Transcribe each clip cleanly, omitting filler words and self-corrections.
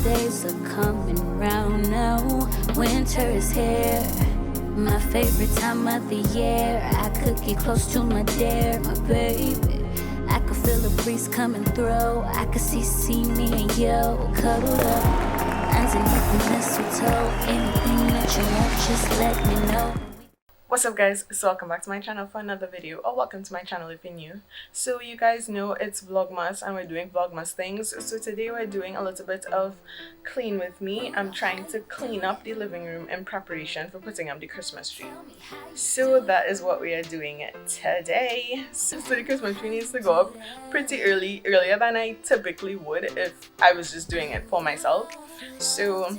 days are coming round now. Winter is here, my favorite time of the year. I could get close to my dear, my baby. I could feel the breeze coming through. I could see me and you cuddled up underneath the mistletoe. Anything that you want, just let me know. What's up guys, so welcome back to my channel for another video, or welcome to my channel if you're new. So you guys know it's Vlogmas and we're doing Vlogmas things. So today we're doing a little bit of clean with me. I'm trying to clean up the living room in preparation for putting up the Christmas tree. So that is what we are doing today. So the Christmas tree needs to go up pretty earlier than I typically would if I was just doing it for myself. So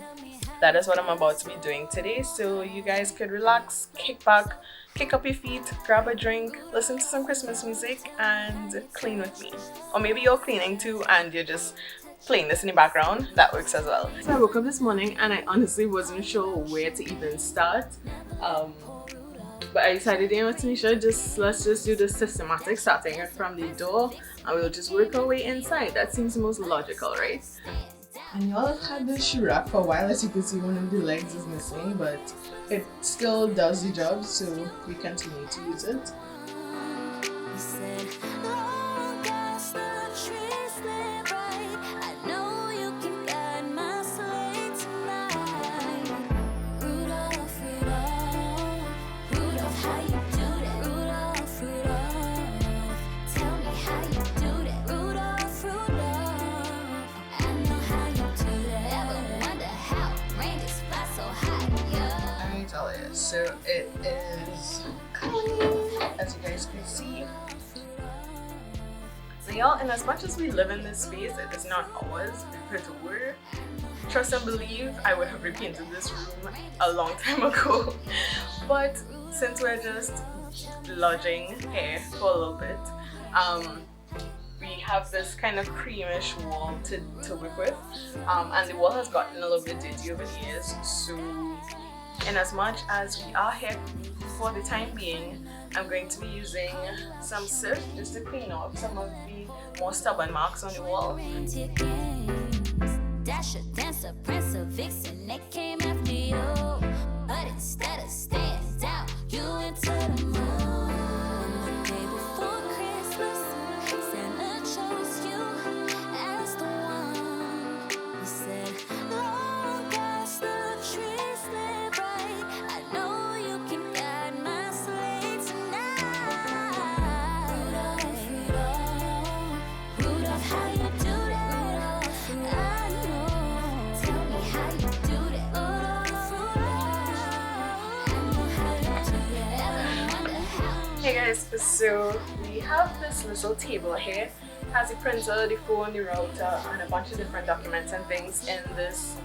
that is what I'm about to be doing today, so you guys could relax, kick back, kick up your feet, grab a drink, listen to some Christmas music and clean with me. Or maybe you're cleaning too and you're just playing this in the background. That works as well. So I woke up this morning and I honestly wasn't sure where to even start, but I decided, you know, Tanisha, let's just do the systematic, starting from the door and we'll just work our way inside. That seems the most logical, right? And y'all have had this shoe rack for a while. As you can see, one of the legs is missing, but it still does the job, so we continue to use it. So it is clean, as you guys can see. So y'all, and as much as we live in this space, it is not ours. Because we're, trust and believe, I would have repainted this room a long time ago. But since we're just lodging here for a little bit, we have this kind of creamish wall to work with, and the wall has gotten a little bit dirty over the years. So in as much as we are here for the time being, I'm going to be using some surf just to clean off some of the more stubborn marks on the wall. Dasher, dancer, prince of vixen, they came after you, but instead of staying down, you went to the moon. The day before Christmas, Santa chose you as the one. He said, long as the trees lay bright, I know you can guide my sleigh tonight. Rudolph, Rudolph, how you do that? I know. Tell me how you do that. Rudolph, Rudolph, I know how you do that. Ever wonder how? Hey guys, so we have this little table here. It has the printer, the phone, the router, and a bunch of different documents and things in this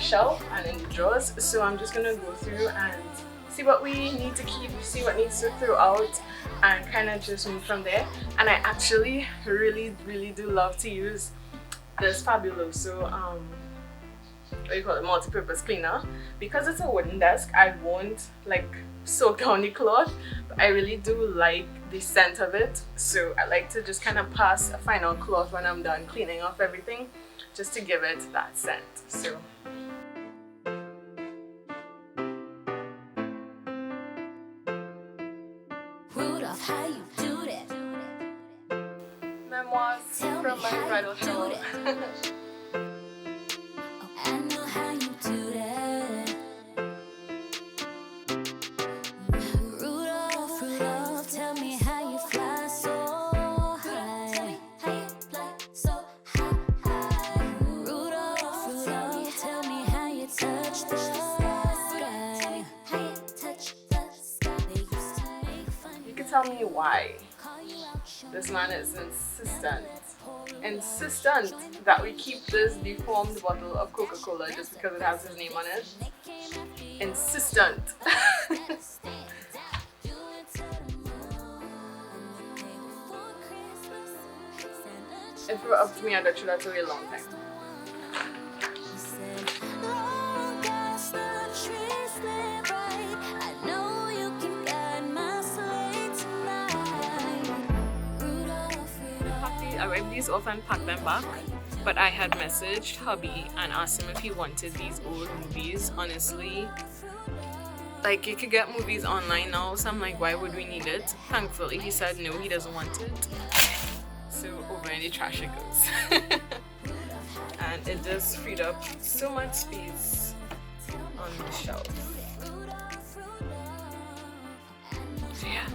shelf and in the drawers. So I'm just gonna go through and see what we need to keep, see what needs to throw out, and kind of just move from there. And I actually really do love to use this Fabuloso what do you call it, multi-purpose cleaner. Because it's a wooden desk, I won't like soak down the cloth, but I really do like the scent of it, so I like to just kind of pass a final cloth when I'm done cleaning off everything, just to give it that scent. So Rudolph, how you do that? Memoirs from my bridal shower. I know how you do that. Rudolph, Rudolph, tell me how you fly so high. How you fly so high. Rudolph, Rudolph, tell me how you touch the sky. How you touch the sky. They used to make fun. You can tell me why this man is insistent that we keep this deformed bottle of Coca-Cola just because it has his name on it. Insistent. If it were up to me, I'd have that away a long time. I wipe these off and pack them back. but I had messaged hubby and asked him if he wanted these old movies. Honestly, like, you could get movies online now, so I'm like, why would we need it? Thankfully he said no, he doesn't want it. So over in the trash it goes. And it just freed up so much space on the shelf. So yeah,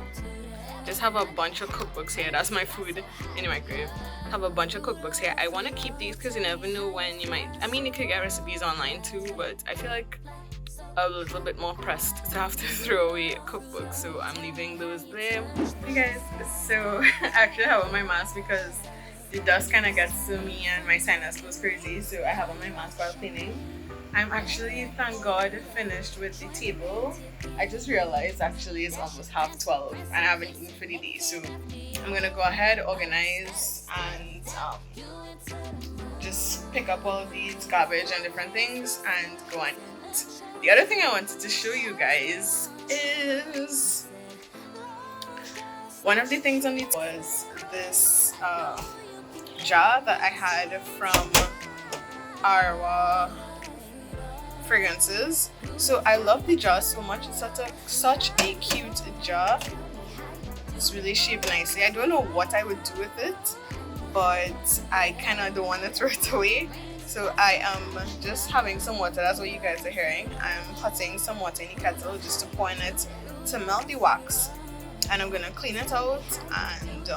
just have a bunch of cookbooks here. That's my food in the microwave. Have a bunch of cookbooks here. I want to keep these because you never know when you might, I mean, you could get recipes online too, but I feel like a little bit more pressed to have to throw away a cookbook, so I'm leaving those there. Hey guys, so I actually have on my mask because the dust kind of gets to me and my sinus goes crazy, so I have on my mask while cleaning. I'm actually, thank God, finished with the table. I just realized actually it's almost 12:30 and I haven't eaten for the day, so I'm gonna go ahead, organize, and just pick up all of these garbage and different things and go and eat. The other thing I wanted to show you guys is one of the things on the was this jar that I had from our fragrances. So I love the jar so much. It's such a cute jar. It's really shaped nicely. I don't know what I would do with it, but I kind of don't want to throw it away. So I am just having some water. That's what you guys are hearing. I'm putting some water in the kettle just to pour in it to melt the wax, and I'm gonna clean it out, and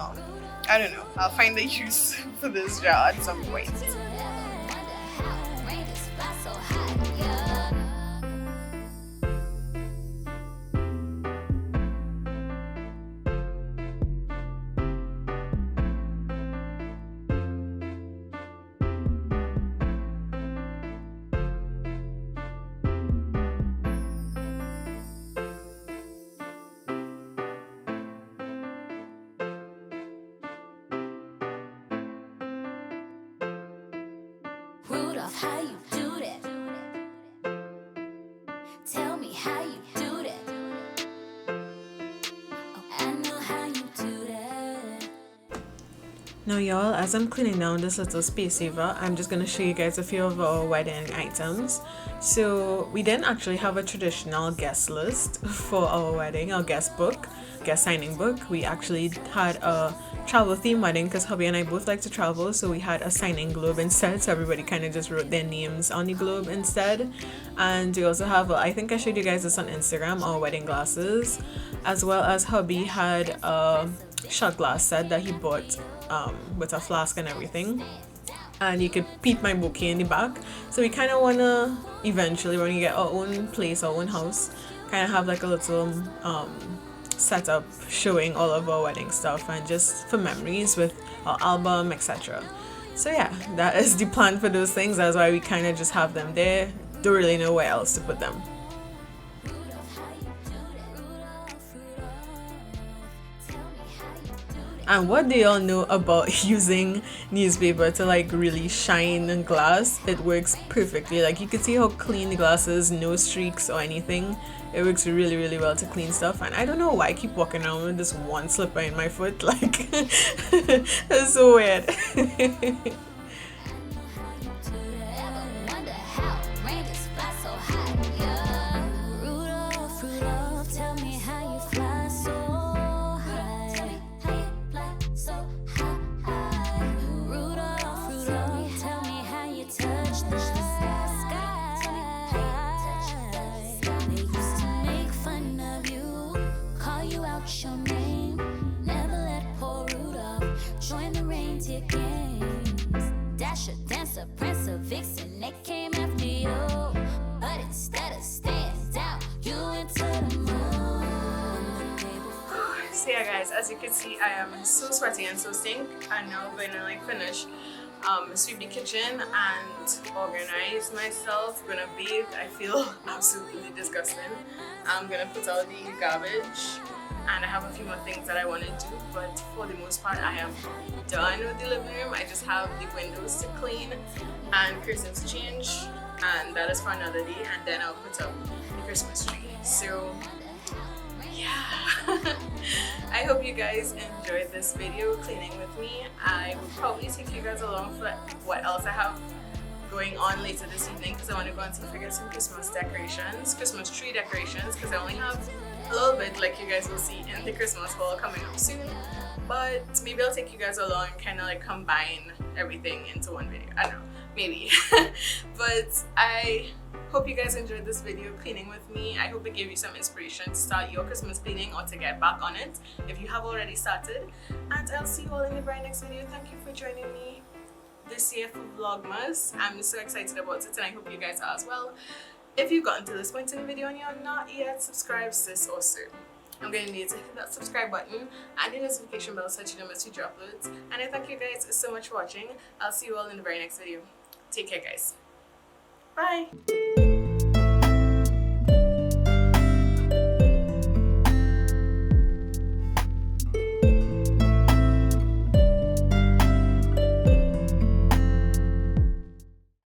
I don't know, I'll find a use for this jar at some point. Rudolph, how you do that? Tell me how you do that. Oh, I know how you do that. Now y'all, as I'm cleaning down this little space saver, I'm just going to show you guys a few of our wedding items. So we didn't actually have a traditional guest list for our wedding, our guest signing book. We actually had a travel theme wedding because hubby and I both like to travel, so we had a signing globe instead, so everybody kind of just wrote their names on the globe instead. And we also have, I think I showed you guys this on Instagram, our wedding glasses, as well as hubby had a shot glass set that he bought with a flask and everything, and you could peep my bouquet in the back. So we kind of want to eventually, when we get our own place, our own house, kind of have like a little setup showing all of our wedding stuff and just for memories with our album, etc. So yeah, that is the plan for those things. That's why we kind of just have them there. Don't really know where else to put them. And what do y'all know about using newspaper to like really shine glass? It works perfectly. Like, you can see how clean the glass is, no streaks or anything. It works really, really well to clean stuff. And I don't know why I keep walking around with this one slipper in my foot. Like, it's so weird. Your name, never let poor Rudolph join the reindeer games. Dasher, Dancer, Prince, or Vixen, they came after you, but instead of staying down, you went to the moon. So yeah guys, as you can see, I am so sweaty and so stink, and now I'm going to like finish sweep the kitchen and organize myself. I'm gonna bathe. I feel absolutely disgusting. I'm gonna put out the garbage, and I have a few more things that I want to do, but for the most part I am done with the living room. I just have the windows to clean and curtains to change, and that is for another day, and then I'll put up the Christmas tree. So yeah. I hope you guys enjoyed this video cleaning with me. I will probably take you guys along for what else I have going on later this evening, because I want to go and see if I get some Christmas decorations, Christmas tree decorations, because I only have a little bit, like you guys will see in the Christmas haul coming up soon. But maybe I'll take you guys along and kind of like combine everything into one video. I don't know, maybe. But I hope you guys enjoyed this video cleaning with me. I hope it gave you some inspiration to start your Christmas cleaning or to get back on it if you have already started. And I'll see you all in the very next video. Thank you for joining me this year for Vlogmas. I'm so excited about it and I hope you guys are as well. If you've gotten to this point in the video and you're not yet subscribed, sis or sir, I'm going to need to hit that subscribe button and the notification bell so that you don't miss future uploads. And I thank you guys so much for watching. I'll see you all in the very next video. Take care, guys. Bye!